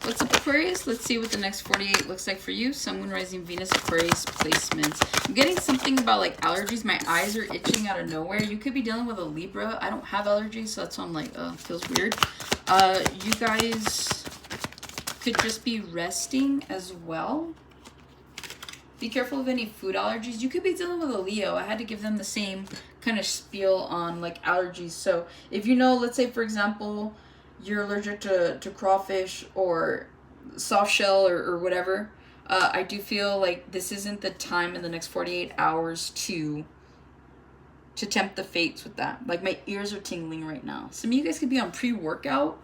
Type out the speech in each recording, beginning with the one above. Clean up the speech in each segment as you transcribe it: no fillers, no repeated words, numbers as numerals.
What's up, Aquarius? Let's see what the next 48 looks like for you. Sun, Moon, Rising, Venus, Aquarius placements. I'm getting something about like allergies. My eyes are itching out of nowhere. You could be dealing with a Libra. I don't have allergies, so that's why I'm like, feels weird. You guys could just be resting as well. Be careful of any food allergies. You could be dealing with a Leo. I had to give them the same kind of spiel on like allergies. So if you know, let's say for example, you're allergic to crawfish or soft shell or whatever, I do feel like this isn't the time in the next 48 hours to tempt the fates with that. Like my ears are tingling right now. Some of you guys could be on pre-workout.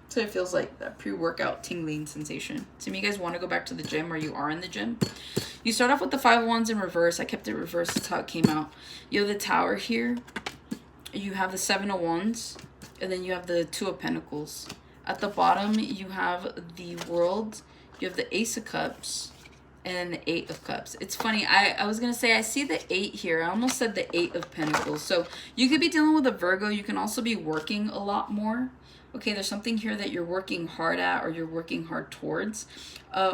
So it feels like that pre-workout tingling sensation. Some of you guys want to go back to the gym, or you are in the gym. You start off with the 5 of Wands in reverse. I kept it reversed. That's how it came out. You have the Tower here. You have the 7 of Wands. And then you have the 2 of Pentacles. At the bottom, you have the World. You have the Ace of Cups. And the 8 of Cups. It's funny. I was going to say, I see the 8 here. I almost said the 8 of Pentacles. So you could be dealing with a Virgo. You can also be working a lot more. Okay, there's something here that you're working hard at, or you're working hard towards.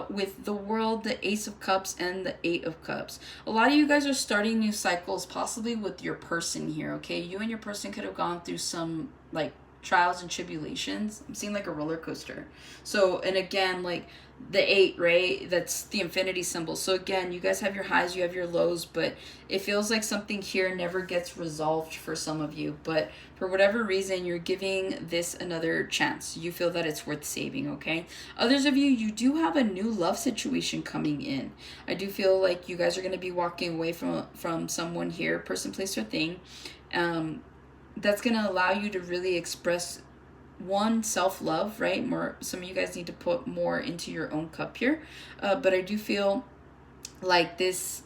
With the World, the Ace of Cups, and the 8 of Cups. A lot of you guys are starting new cycles, possibly with your person here, okay? You and your person could have gone through some, like, trials and tribulations. I'm seeing like a roller coaster. So, and again, like the 8, right? That's the infinity symbol. So again, you guys have your highs, you have your lows, but it feels like something here never gets resolved for some of you. But for whatever reason, you're giving this another chance. You feel that it's worth saving, okay? Others of you, you do have a new love situation coming in. I do feel like you guys are going to be walking away from someone here, person, place, or thing. That's going to allow you to really express one, self-love, right? More, some of you guys need to put more into your own cup here. But I do feel like this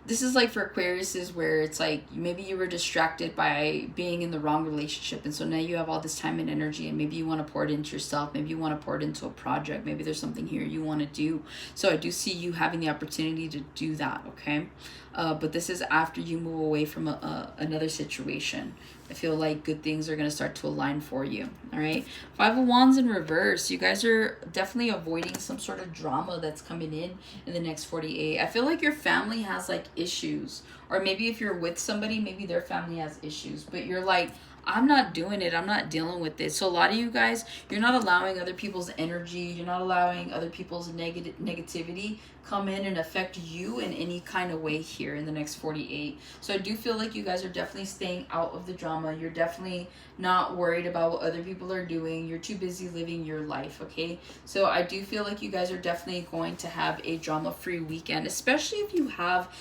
is like for Aquariuses, where it's like maybe you were distracted by being in the wrong relationship, and so now you have all this time and energy, and maybe you want to pour it into yourself, maybe you want to pour it into a project, maybe there's something here you want to do. So I do see you having the opportunity to do that, okay? But this is after you move away from another situation. I feel like good things are going to start to align for you. All right. 5 of Wands in reverse. You guys are definitely avoiding some sort of drama that's coming in the next 48. I feel like your family has like issues, or maybe if you're with somebody, maybe their family has issues, but you're like, I'm not doing it. I'm not dealing with it. So a lot of you guys, you're not allowing other people's energy. You're not allowing other people's negativity come in and affect you in any kind of way here in the next 48. So I do feel like you guys are definitely staying out of the drama. You're definitely not worried about what other people are doing. You're too busy living your life, okay? So I do feel like you guys are definitely going to have a drama-free weekend, especially if you have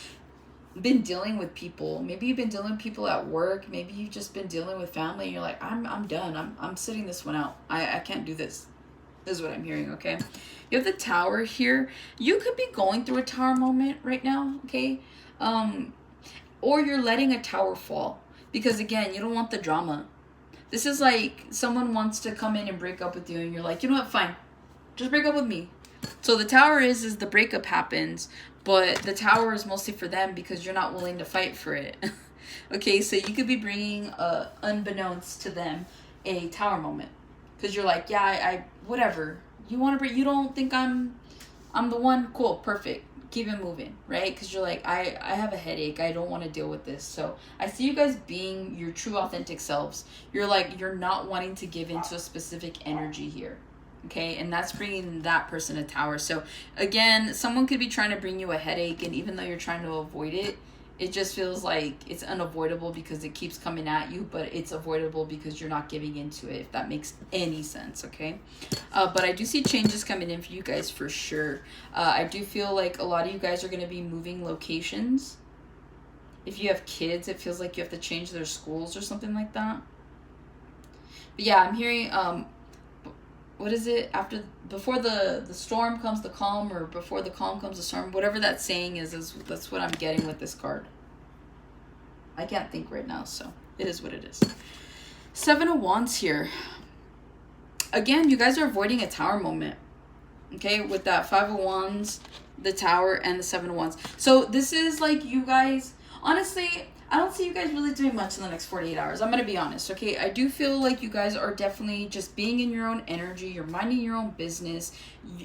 been dealing with people. Maybe you've been dealing with people at work. Maybe you've just been dealing with family, and you're like, I'm done. I'm sitting this one out. I can't do this. This is what I'm hearing, okay? You have the Tower here. You could be going through a Tower moment right now, okay? Or you're letting a Tower fall, because again, you don't want the drama. This is like someone wants to come in and break up with you, and you're like, you know what, fine, just break up with me. So the Tower is the breakup happens, but the Tower is mostly for them because you're not willing to fight for it. Okay, so you could be bringing, unbeknownst to them, a Tower moment, because you're like, yeah, I whatever. You want to bring, you don't think I'm the one? Cool, perfect. Keep it moving, right? Because you're like, I have a headache. I don't want to deal with this. So I see you guys being your true authentic selves. You're like, you're not wanting to give into a specific energy here. Okay, and that's bringing that person a Tower. So again, someone could be trying to bring you a headache, and even though you're trying to avoid it, it just feels like it's unavoidable because it keeps coming at you, but it's avoidable because you're not giving into it, if that makes any sense, okay? But I do see changes coming in for you guys for sure. I do feel like a lot of you guys are going to be moving locations. If you have kids, it feels like you have to change their schools or something like that. But yeah, I'm hearing, what is it? Before the storm comes the calm, or before the calm comes the storm, whatever that saying is that's what I'm getting with this card. I can't think right now, so it is what it is. 7 of Wands here. Again, you guys are avoiding a Tower moment. Okay, with that 5 of Wands, the Tower, and the 7 of Wands. So this is like you guys, honestly, I don't see you guys really doing much in the next 48 hours. I'm going to be honest, okay? I do feel like you guys are definitely just being in your own energy. You're minding your own business.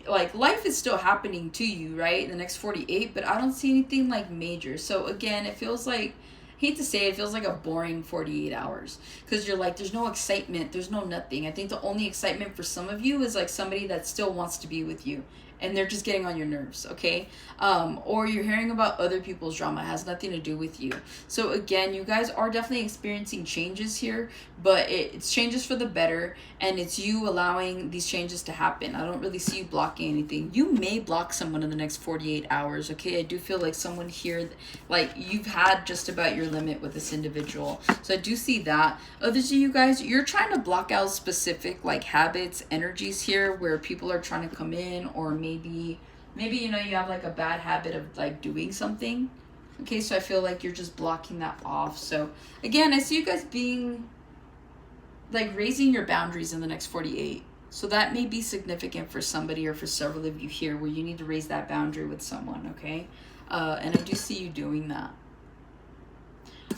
Like, life is still happening to you, right? In the next 48, but I don't see anything, like, major. So, again, it feels like, hate to say it feels like a boring 48 hours. Because you're like, there's no excitement. There's no nothing. I think the only excitement for some of you is, like, somebody that still wants to be with you. And they're just getting on your nerves, okay? Or you're hearing about other people's drama. It has nothing to do with you. So again, you guys are definitely experiencing changes here, but it's changes for the better, and it's you allowing these changes to happen. I don't really see you blocking anything. You may block someone in the next 48 hours, okay? I do feel like someone here, like, you've had just about your limit with this individual. So I do see that. Others of you guys, you're trying to block out specific, like, habits, energies here where people are trying to come in, or maybe you know, you have like a bad habit of like doing something, okay? So I feel like you're just blocking that off. So again, I see you guys being like raising your boundaries in the next 48. So that may be significant for somebody or for several of you here, where you need to raise that boundary with someone, okay? And I do see you doing that.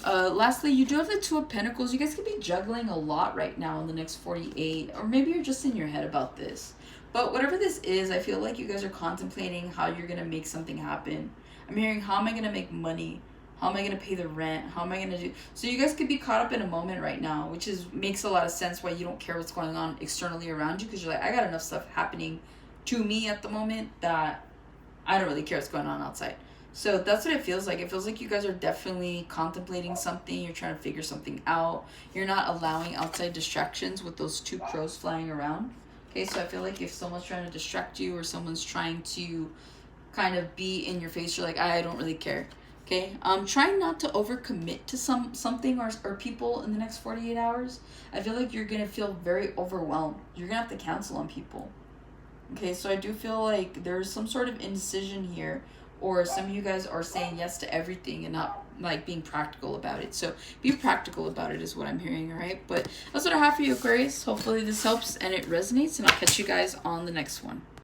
Lastly, you do have the Two of Pentacles. You guys could be juggling a lot right now in the next 48, or maybe you're just in your head about this. But whatever this is, I feel like you guys are contemplating how you're going to make something happen. I'm hearing, how am I going to make money? How am I going to pay the rent? How am I going to do? So you guys could be caught up in a moment right now, which makes a lot of sense why you don't care what's going on externally around you, because you're like, I got enough stuff happening to me at the moment that I don't really care what's going on outside. So that's what it feels like. It feels like you guys are definitely contemplating something. You're trying to figure something out. You're not allowing outside distractions with those two crows flying around. Okay, so I feel like if someone's trying to distract you, or someone's trying to kind of be in your face, you're like, I don't really care. Okay, trying not to overcommit to something or people in the next 48 hours. I feel like you're going to feel very overwhelmed. You're going to have to cancel on people. Okay, so I do feel like there's some sort of indecision here, or some of you guys are saying yes to everything and not like being practical about it. So be practical about it is what I'm hearing, all right? But that's what I have for you, Aquarius. Hopefully this helps and it resonates, and I'll catch you guys on the next one.